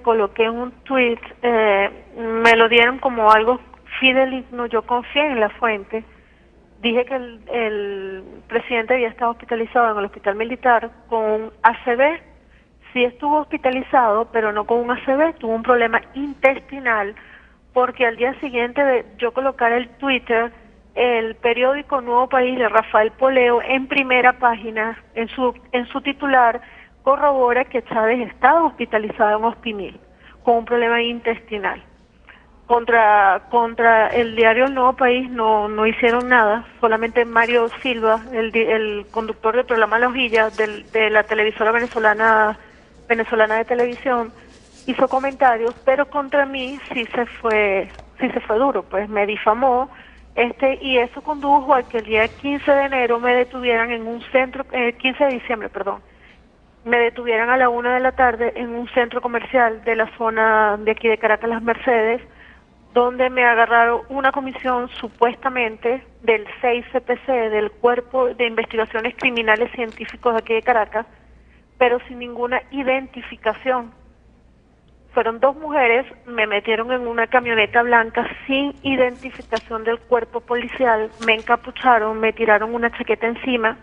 coloqué un tweet, me lo dieron como algo fidedigno, yo confié en la fuente. Dije que el presidente había estado hospitalizado en el hospital militar con un ACV. Sí estuvo hospitalizado, pero no con un ACV, tuvo un problema intestinal, porque al día siguiente de yo colocar el Twitter, el periódico Nuevo País de Rafael Poleo, en primera página, en su titular, corrobora que Chávez estaba hospitalizado en Hospimil, con un problema intestinal. Contra el diario El Nuevo País no hicieron nada, solamente Mario Silva, el conductor del programa La Hojilla de la televisora venezolana de televisión, hizo comentarios, pero contra mí sí se fue duro, pues me difamó, y eso condujo a que el día 15 de enero me detuvieran en un centro, 15 de diciembre, perdón, me detuvieran a la 1 de la tarde en un centro comercial de la zona de aquí de Caracas, Las Mercedes, donde me agarraron una comisión supuestamente del 6CPC, del Cuerpo de Investigaciones Criminales Científicos de aquí de Caracas, pero sin ninguna identificación. Fueron dos mujeres, me metieron en una camioneta blanca sin identificación del cuerpo policial, me encapucharon, me tiraron una chaqueta encima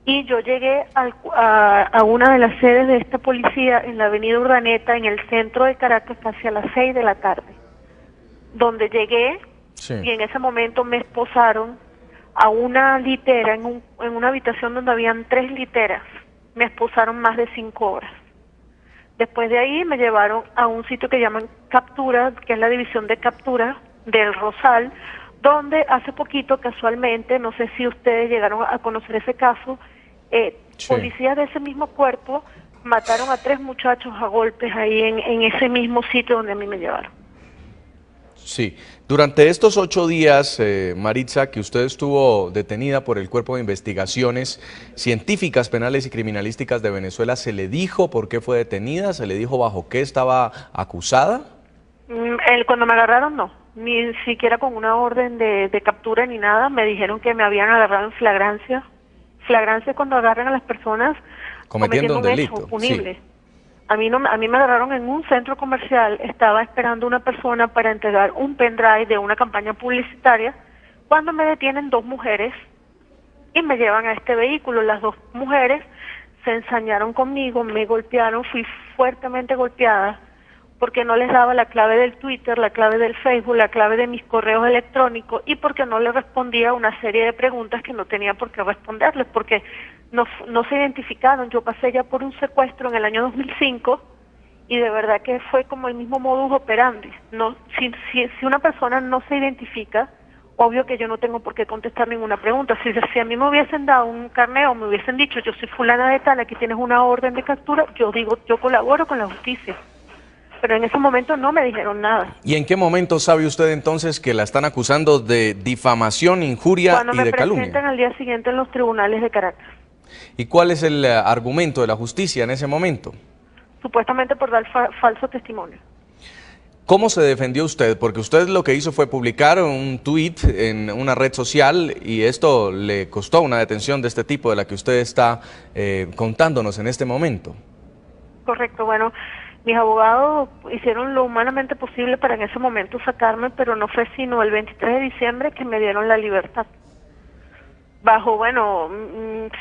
y yo llegué a una de las sedes de esta policía en la avenida Urdaneta, en el centro de Caracas, casi a las 6 de la tarde, donde llegué y en ese momento me esposaron a una litera, en una habitación donde habían 3 literas, me esposaron más de 5 horas. Después de ahí me llevaron a un sitio que llaman Captura, que es la división de captura del Rosal, donde hace poquito, casualmente, no sé si ustedes llegaron a conocer ese caso, policías de ese mismo cuerpo mataron a 3 muchachos a golpes ahí en ese mismo sitio donde a mí me llevaron. Sí, durante estos 8 días, Maritza, que usted estuvo detenida por el Cuerpo de Investigaciones Científicas, Penales y Criminalísticas de Venezuela, ¿se le dijo por qué fue detenida? ¿Se le dijo bajo qué estaba acusada? Cuando me agarraron no, ni siquiera con una orden de captura ni nada, me dijeron que me habían agarrado en flagrancia. Flagrancia es cuando agarran a las personas cometiendo un delito hecho punible. Sí. A mí me agarraron en un centro comercial, estaba esperando una persona para entregar un pendrive de una campaña publicitaria, cuando me detienen 2 mujeres y me llevan a este vehículo. Las 2 mujeres se ensañaron conmigo, me golpearon, fui fuertemente golpeada porque no les daba la clave del Twitter, la clave del Facebook, la clave de mis correos electrónicos y porque no les respondía a una serie de preguntas que no tenía por qué responderles, porque no se identificaron. Yo pasé ya por un secuestro en el año 2005 y de verdad que fue como el mismo modus operandi. No, si una persona no se identifica, obvio que yo no tengo por qué contestar ninguna pregunta. Si a mí me hubiesen dado un carnet o me hubiesen dicho, yo soy fulana de tal, aquí tienes una orden de captura, yo digo, yo colaboro con la justicia. Pero en ese momento no me dijeron nada. ¿Y en qué momento sabe usted entonces que la están acusando de difamación, injuria y de calumnia? Cuando me presentan al día siguiente en los tribunales de Caracas. ¿Y cuál es el argumento de la justicia en ese momento? Supuestamente por dar falso testimonio. ¿Cómo se defendió usted? Porque usted lo que hizo fue publicar un tuit en una red social y esto le costó una detención de este tipo de la que usted está contándonos en este momento. Correcto, bueno, mis abogados hicieron lo humanamente posible para en ese momento sacarme, pero no fue sino el 23 de diciembre que me dieron la libertad.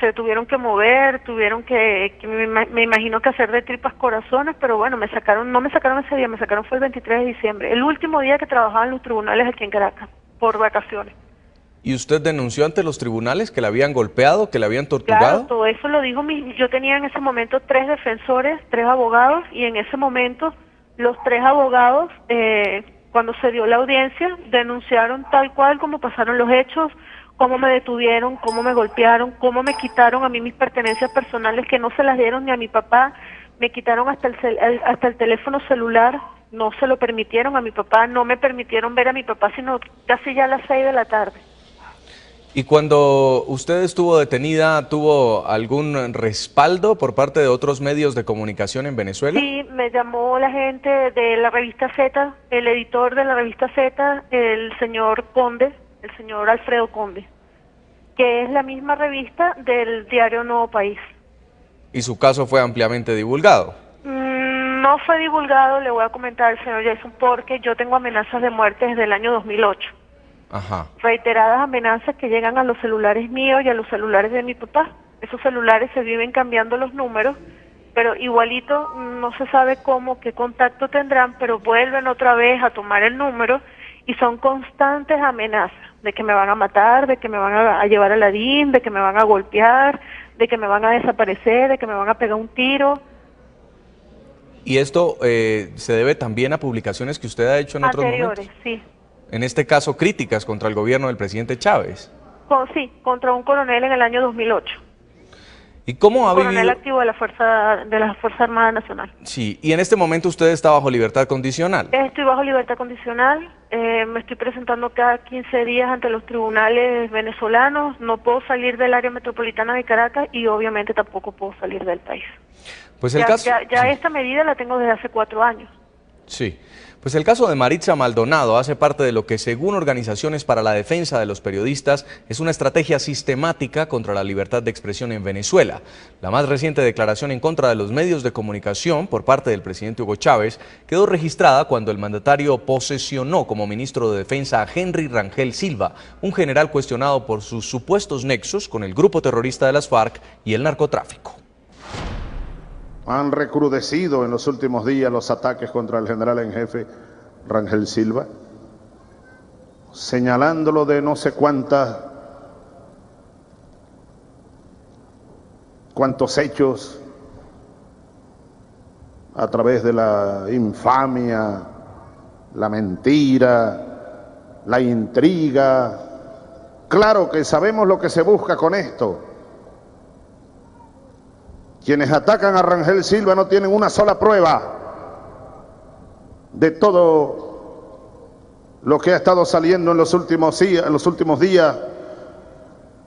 Se tuvieron que mover, me imagino que hacer de tripas corazones, pero bueno, no me sacaron ese día, me sacaron fue el 23 de diciembre, el último día que trabajaba en los tribunales aquí en Caracas, por vacaciones. ¿Y usted denunció ante los tribunales que la habían golpeado, que la habían torturado? Claro, todo eso lo dijo yo tenía en ese momento 3 defensores, 3 abogados, y en ese momento los 3 abogados, cuando se dio la audiencia, denunciaron tal cual como pasaron los hechos, cómo me detuvieron, cómo me golpearon, cómo me quitaron a mí mis pertenencias personales que no se las dieron ni a mi papá, me quitaron hasta el teléfono celular, no se lo permitieron a mi papá, no me permitieron ver a mi papá sino casi ya a las 6 de la tarde. ¿Y cuando usted estuvo detenida, tuvo algún respaldo por parte de otros medios de comunicación en Venezuela? Sí, me llamó la gente de la revista Z, el editor de la revista Z, el señor Conde, el señor Alfredo Conde, que es la misma revista del diario Nuevo País. ¿Y su caso fue ampliamente divulgado? No fue divulgado, le voy a comentar, señor Jason, porque yo tengo amenazas de muerte desde el año 2008. Ajá. Reiteradas amenazas que llegan a los celulares míos y a los celulares de mi papá. Esos celulares se viven cambiando los números, pero igualito no se sabe cómo, qué contacto tendrán, pero vuelven otra vez a tomar el número y son constantes amenazas de que me van a matar, de que me van a llevar a la DIN, de que me van a golpear, de que me van a desaparecer, de que me van a pegar un tiro. ¿Y esto se debe también a publicaciones que usted ha hecho en otros momentos? Sí. En este caso, críticas contra el gobierno del presidente Chávez. Sí, contra un coronel en el año 2008. ¿Y cómo ha vivido? Coronel activo de la Fuerza Armada Nacional. Sí, y en este momento usted está bajo libertad condicional. Estoy bajo libertad condicional, me estoy presentando cada 15 días ante los tribunales venezolanos, no puedo salir del área metropolitana de Caracas y obviamente tampoco puedo salir del país. Pues el caso... Ya esta medida la tengo desde hace 4 años. Sí, pues el caso de Maritza Maldonado hace parte de lo que, según organizaciones para la defensa de los periodistas, es una estrategia sistemática contra la libertad de expresión en Venezuela. La más reciente declaración en contra de los medios de comunicación por parte del presidente Hugo Chávez quedó registrada cuando el mandatario posesionó como ministro de Defensa a Henry Rangel Silva, un general cuestionado por sus supuestos nexos con el grupo terrorista de las FARC y el narcotráfico. Han recrudecido en los últimos días los ataques contra el general en jefe Rangel Silva, señalándolo de no sé cuántos hechos a través de la infamia, la mentira, la intriga. Claro que sabemos lo que se busca con esto. Quienes atacan a Rangel Silva no tienen una sola prueba de todo lo que ha estado saliendo en los últimos días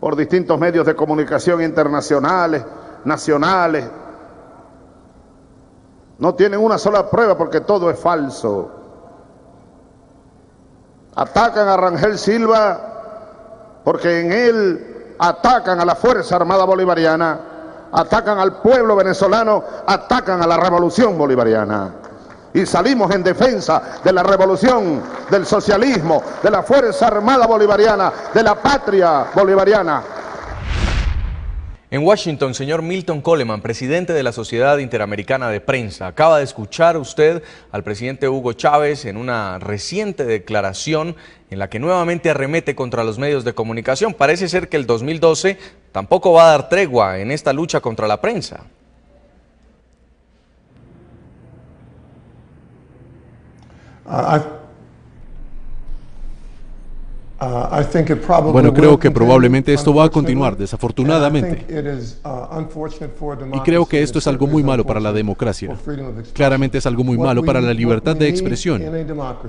por distintos medios de comunicación internacionales, nacionales. No tienen una sola prueba porque todo es falso. Atacan a Rangel Silva porque en él atacan a la Fuerza Armada Bolivariana, atacan al pueblo venezolano, atacan a la revolución bolivariana. Y salimos en defensa de la revolución, del socialismo, de la Fuerza Armada Bolivariana, de la patria bolivariana. En Washington, señor Milton Coleman, presidente de la Sociedad Interamericana de Prensa, acaba de escuchar usted al presidente Hugo Chávez en una reciente declaración en la que nuevamente arremete contra los medios de comunicación. Parece ser que el 2012 tampoco va a dar tregua en esta lucha contra la prensa. Bueno, creo que probablemente esto va a continuar, desafortunadamente. Y creo que esto es algo muy malo para la democracia. Claramente es algo muy malo para la libertad de expresión.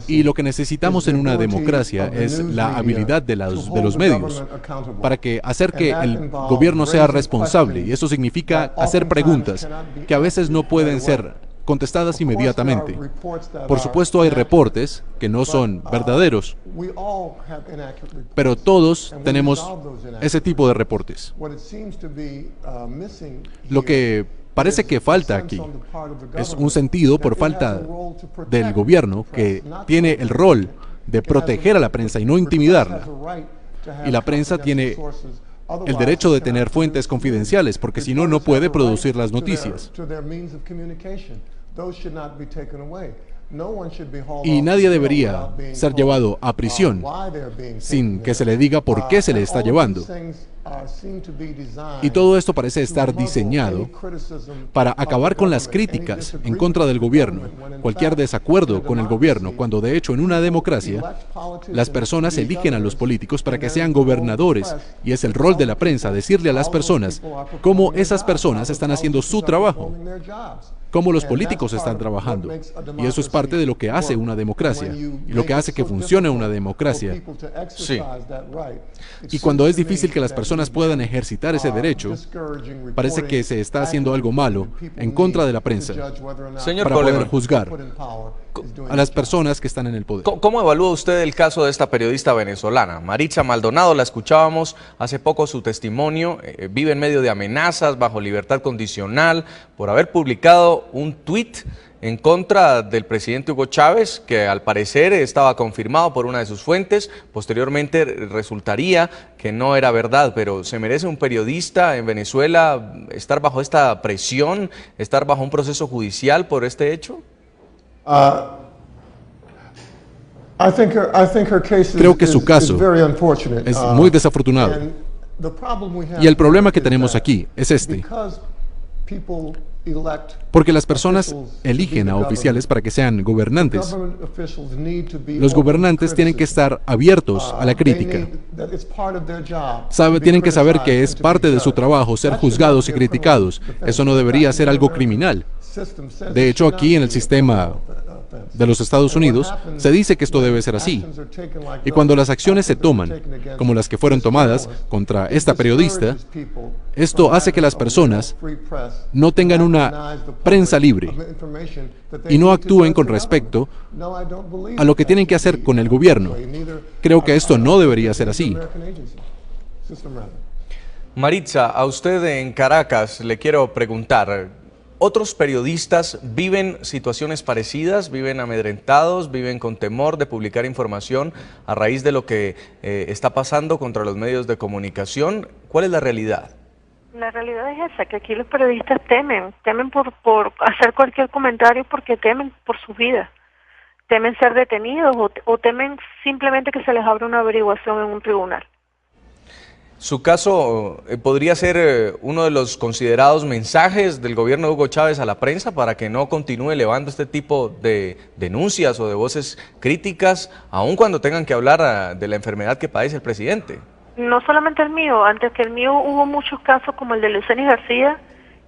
Y lo que necesitamos en una democracia es la habilidad de los medios para hacer que el gobierno sea responsable. Y eso significa hacer preguntas que a veces no pueden ser contestadas inmediatamente. Por supuesto, hay reportes que no son verdaderos, pero todos tenemos ese tipo de reportes. Lo que parece que falta aquí es un sentido por falta del gobierno, que tiene el rol de proteger a la prensa y no intimidarla. Y la prensa tiene el derecho de tener fuentes confidenciales, porque si no, no puede producir las noticias. Y nadie debería ser llevado a prisión sin que se le diga por qué se le está llevando. Y todo esto parece estar diseñado para acabar con las críticas en contra del gobierno, cualquier desacuerdo con el gobierno, cuando de hecho en una democracia las personas eligen a los políticos para que sean gobernadores, y es el rol de la prensa decirle a las personas cómo esas personas están haciendo su trabajo, cómo los políticos están trabajando. Y eso es parte de lo que hace una democracia, y lo que hace que funcione una democracia. Sí. Y cuando es difícil que las personas puedan ejercitar ese derecho, parece que se está haciendo algo malo en contra de la prensa Señor para Coleman, poder juzgar. a las personas que están en el poder. ¿Cómo evalúa usted el caso de esta periodista venezolana? Maritza Maldonado, la escuchábamos hace poco su testimonio, vive en medio de amenazas, bajo libertad condicional, por haber publicado un tuit en contra del presidente Hugo Chávez, que al parecer estaba confirmado por una de sus fuentes. Posteriormente resultaría que no era verdad, pero ¿se merece un periodista en Venezuela estar bajo esta presión, estar bajo un proceso judicial por este hecho? Creo que su caso es muy desafortunado. Y el problema que tenemos aquí es este. Porque las personas eligen a oficiales para que sean gobernantes. Los gobernantes tienen que estar abiertos a la crítica. Tienen que saber que es parte de su trabajo ser juzgados y criticados. Eso no debería ser algo criminal. De hecho, aquí en el sistema de los Estados Unidos se dice que esto debe ser así. Y cuando las acciones se toman, como las que fueron tomadas contra esta periodista, esto hace que las personas no tengan una prensa libre y no actúen con respecto a lo que tienen que hacer con el gobierno. Creo que esto no debería ser así. Maritza, a usted en Caracas le quiero preguntar, ¿otros periodistas viven situaciones parecidas, viven amedrentados, viven con temor de publicar información a raíz de lo que está pasando contra los medios de comunicación? ¿Cuál es la realidad? La realidad es esa, que aquí los periodistas temen por hacer cualquier comentario porque temen por sus vidas, temen ser detenidos o temen simplemente que se les abra una averiguación en un tribunal. ¿Su caso podría ser uno de los considerados mensajes del gobierno de Hugo Chávez a la prensa para que no continúe elevando este tipo de denuncias o de voces críticas, aun cuando tengan que hablar de la enfermedad que padece el presidente? No solamente el mío, antes que el mío hubo muchos casos como el de Luceni García,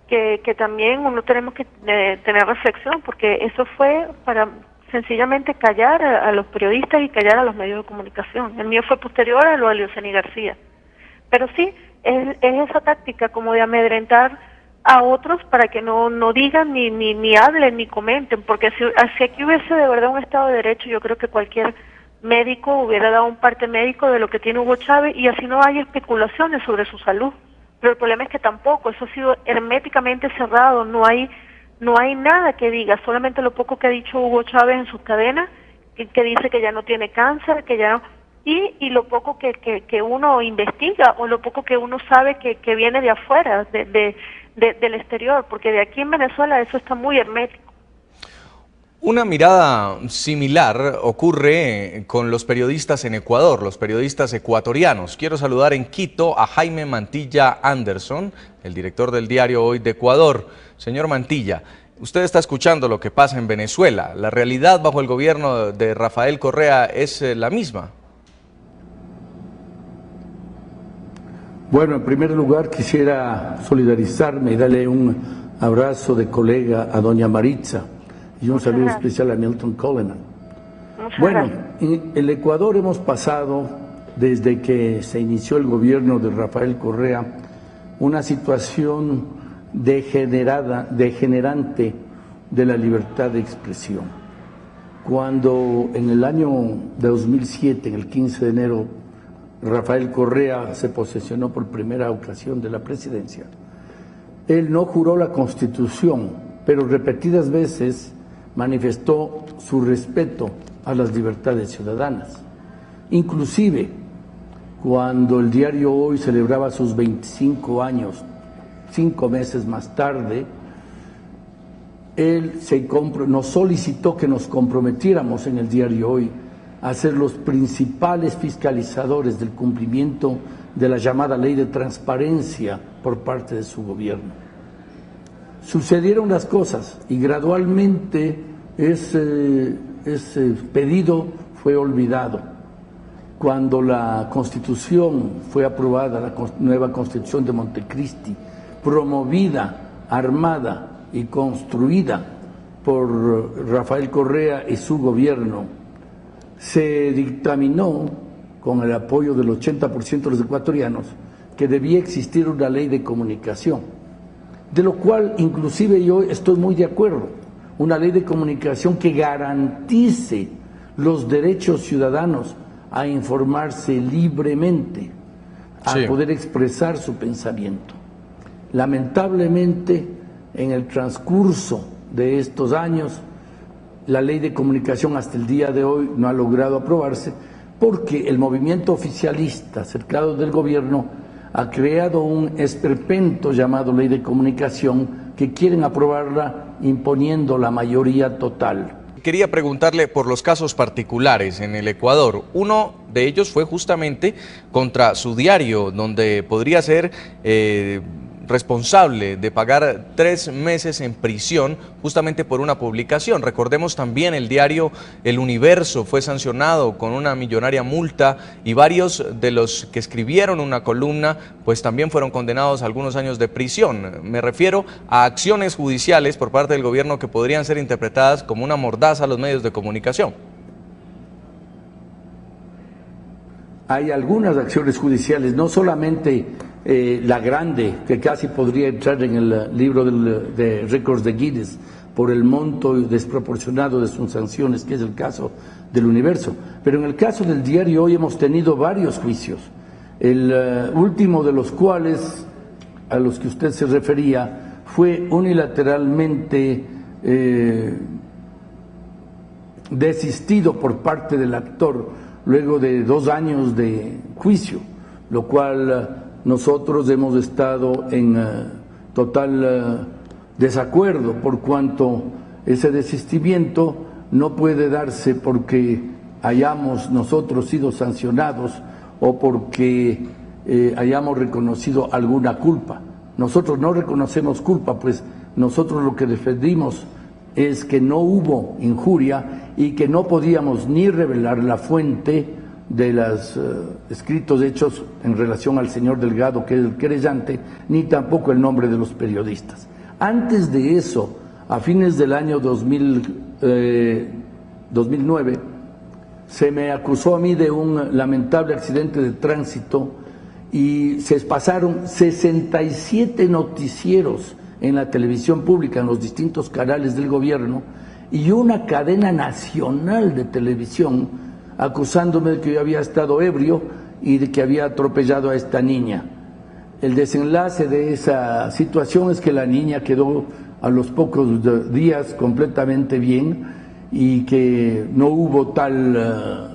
que también uno tenemos que tener reflexión, porque eso fue para sencillamente callar a los periodistas y callar a los medios de comunicación. El mío fue posterior a lo de Luceni García. Pero sí, es esa táctica como de amedrentar a otros para que no digan, ni hablen, ni comenten, porque si aquí hubiese de verdad un Estado de Derecho, yo creo que cualquier médico hubiera dado un parte médico de lo que tiene Hugo Chávez y así no hay especulaciones sobre su salud. Pero el problema es que tampoco, eso ha sido herméticamente cerrado, no hay nada que diga, solamente lo poco que ha dicho Hugo Chávez en sus cadenas, que dice que ya no tiene cáncer, que ya no... Y lo poco que uno investiga o lo poco que uno sabe que viene de afuera, del exterior, porque de aquí en Venezuela eso está muy hermético. Una mirada similar ocurre con los periodistas en Ecuador, los periodistas ecuatorianos. Quiero saludar en Quito a Jaime Mantilla Anderson, el director del diario Hoy de Ecuador. Señor Mantilla, usted está escuchando lo que pasa en Venezuela. ¿La realidad bajo el gobierno de Rafael Correa es la misma? Bueno, en primer lugar quisiera solidarizarme y darle un abrazo de colega a doña Maritza y un saludo especial a Milton Coleman. Bueno, en el Ecuador hemos pasado, desde que se inició el gobierno de Rafael Correa, una situación degenerante de la libertad de expresión. Cuando en el año 2007, en el 15 de enero, Rafael Correa se posesionó por primera ocasión de la presidencia, él no juró la Constitución, pero repetidas veces manifestó su respeto a las libertades ciudadanas. Inclusive, cuando el diario Hoy celebraba sus 25 años, 5 meses más tarde, él nos solicitó que nos comprometiéramos en el diario Hoy a ser los principales fiscalizadores del cumplimiento de la llamada ley de transparencia por parte de su gobierno. Sucedieron las cosas y gradualmente ese pedido fue olvidado. Cuando la Constitución fue aprobada, la nueva Constitución de Montecristi, promovida, armada y construida por Rafael Correa y su gobierno, se dictaminó, con el apoyo del 80% de los ecuatorianos, que debía existir una ley de comunicación, de lo cual inclusive yo estoy muy de acuerdo, una ley de comunicación que garantice los derechos ciudadanos a informarse libremente, a poder expresar su pensamiento. Lamentablemente, en el transcurso de estos años, la ley de comunicación hasta el día de hoy no ha logrado aprobarse porque el movimiento oficialista cercano del gobierno ha creado un esperpento llamado ley de comunicación que quieren aprobarla imponiendo la mayoría total. Quería preguntarle por los casos particulares en el Ecuador. Uno de ellos fue justamente contra su diario, donde podría ser responsable de pagar 3 meses en prisión justamente por una publicación. Recordemos también el diario El Universo fue sancionado con una millonaria multa y varios de los que escribieron una columna pues también fueron condenados a algunos años de prisión. Me refiero a acciones judiciales por parte del gobierno que podrían ser interpretadas como una mordaza a los medios de comunicación. Hay algunas acciones judiciales, no solamente la grande, que casi podría entrar en el libro de récords de Guinness por el monto desproporcionado de sus sanciones, que es el caso del Universo. Pero en el caso del diario Hoy hemos tenido varios juicios, el último de los cuales, a los que usted se refería, fue unilateralmente desistido por parte del actor luego de 2 años de juicio, lo cual nosotros hemos estado en total desacuerdo, por cuanto ese desistimiento no puede darse porque hayamos nosotros sido sancionados o porque hayamos reconocido alguna culpa. Nosotros no reconocemos culpa, pues nosotros lo que defendimos es que no hubo injuria y que no podíamos ni revelar la fuente de los escritos hechos en relación al señor Delgado, que es el querellante, ni tampoco el nombre de los periodistas. Antes de eso, a fines del año 2009, se me acusó a mí de un lamentable accidente de tránsito y se pasaron 67 noticieros en la televisión pública, en los distintos canales del gobierno, y una cadena nacional de televisión acusándome de que yo había estado ebrio y de que había atropellado a esta niña. El desenlace de esa situación es que la niña quedó a los pocos días completamente bien y que no hubo tal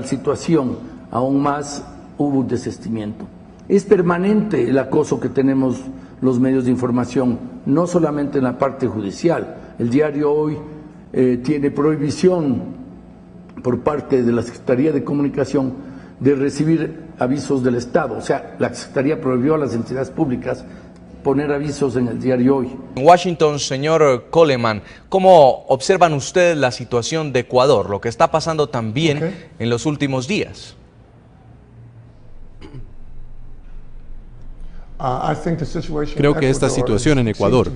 situación, aún más hubo un desistimiento. Es permanente el acoso que tenemos los medios de información, no solamente en la parte judicial. El diario Hoy tiene prohibición por parte de la Secretaría de Comunicación de recibir avisos del Estado. O sea, la Secretaría prohibió a las entidades públicas poner avisos en el diario Hoy. En Washington, señor Coleman, ¿cómo observan ustedes la situación de Ecuador, lo que está pasando también en los últimos días? Creo que esta situación en Ecuador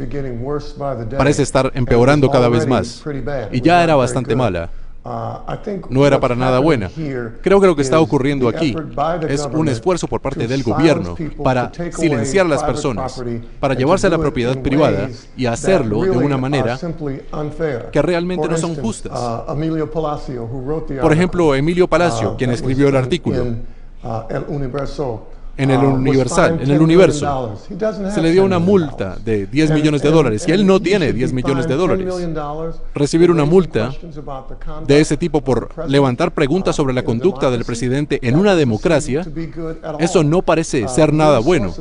parece estar empeorando cada vez más y ya era bastante mala. No era para nada buena. Creo que lo que está ocurriendo aquí es un esfuerzo por parte del gobierno para silenciar a las personas, para llevarse la propiedad privada y hacerlo de una manera que realmente no son justas. Por ejemplo, Emilio Palacio, quien escribió el artículo en el Universo, se le dio una multa de $10 millones y él no tiene $10 millones. Recibir una multa de ese tipo por levantar preguntas sobre la conducta del presidente en una democracia, eso no parece ser nada bueno.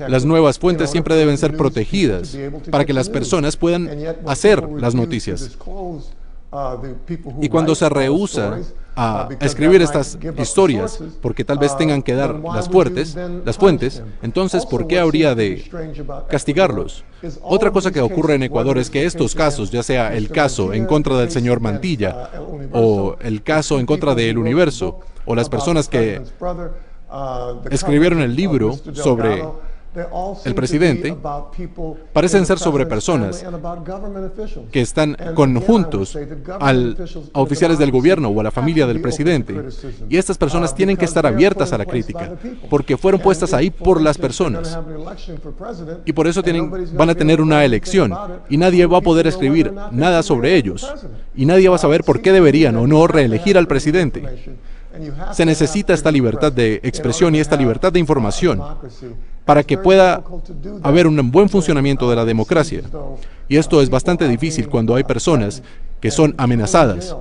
Las nuevas fuentes siempre deben ser protegidas para que las personas puedan hacer las noticias. Y cuando se rehúsa a escribir estas historias, porque tal vez tengan que dar las fuentes, entonces ¿por qué habría de castigarlos? Otra cosa que ocurre en Ecuador es que estos casos, ya sea el caso en contra del señor Mantilla, o el caso en contra de El Universo, o las personas que escribieron el libro sobre el presidente parecen ser sobre personas que están conjuntos a oficiales del gobierno o a la familia del presidente. Y estas personas tienen que estar abiertas a la crítica, porque fueron puestas ahí por las personas. Y por eso van a tener una elección, y nadie va a poder escribir nada sobre ellos. Y nadie va a saber por qué deberían o no reelegir al presidente. Se necesita esta libertad de expresión y esta libertad de información para que pueda haber un buen funcionamiento de la democracia. Y esto es bastante difícil cuando hay personas que son amenazadas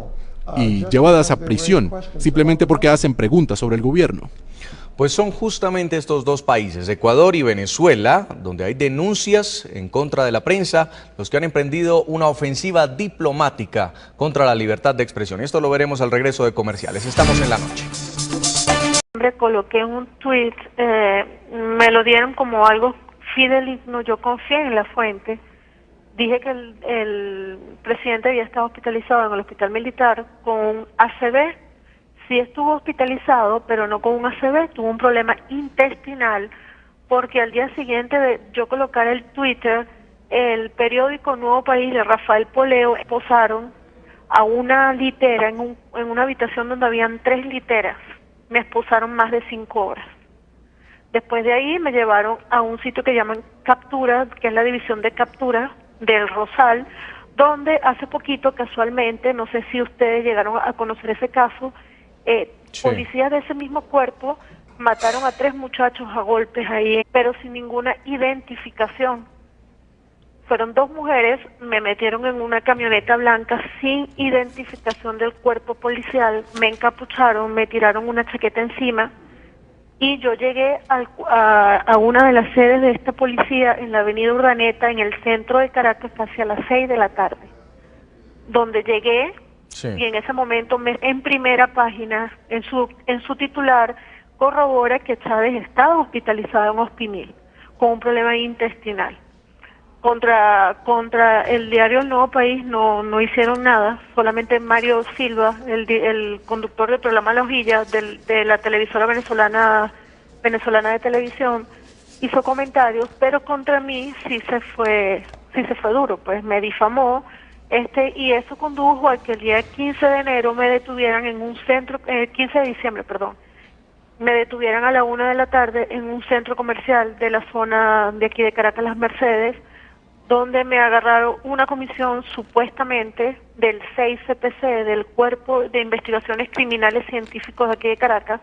y llevadas a prisión simplemente porque hacen preguntas sobre el gobierno. Pues son justamente estos dos países, Ecuador y Venezuela, donde hay denuncias en contra de la prensa, los que han emprendido una ofensiva diplomática contra la libertad de expresión. Esto lo veremos al regreso de comerciales. Estamos en la noche. Coloqué un tweet, me lo dieron como algo fidedigno, yo confié en la fuente. Dije que el presidente había estado hospitalizado en el hospital militar con un ACV. Sí estuvo hospitalizado, pero no con un ACV, tuvo un problema intestinal, porque al día siguiente de yo colocar el Twitter, el periódico Nuevo País de Rafael Poleo esposaron a una litera en una habitación donde habían 3 literas. Me esposaron más de 5 horas. Después de ahí me llevaron a un sitio que llaman Captura, que es la división de captura del Rosal, donde hace poquito, casualmente, no sé si ustedes llegaron a conocer ese caso, policías de ese mismo cuerpo mataron a 3 muchachos a golpes ahí, pero sin ninguna identificación. Fueron 2 mujeres, me metieron en una camioneta blanca sin identificación del cuerpo policial, me encapucharon, me tiraron una chaqueta encima y yo llegué a una de las sedes de esta policía en la avenida Urdaneta, en el centro de Caracas, casi a las 6 de la tarde, donde llegué y en ese momento en primera página, en su titular, corrobora que Chávez estaba hospitalizado en Hospimil con un problema intestinal. Contra el diario El Nuevo País no hicieron nada, solamente Mario Silva, el conductor del programa La Hojilla de la televisora venezolana de televisión, hizo comentarios, pero contra mí sí se fue duro, pues me difamó, y eso condujo a que el día 15 de enero me detuvieran en un centro, 15 de diciembre, perdón, me detuvieran a la 1 de la tarde en un centro comercial de la zona de aquí de Caracas, Las Mercedes, donde me agarraron una comisión supuestamente del 6 CPC, del Cuerpo de Investigaciones Criminales Científicos de aquí de Caracas,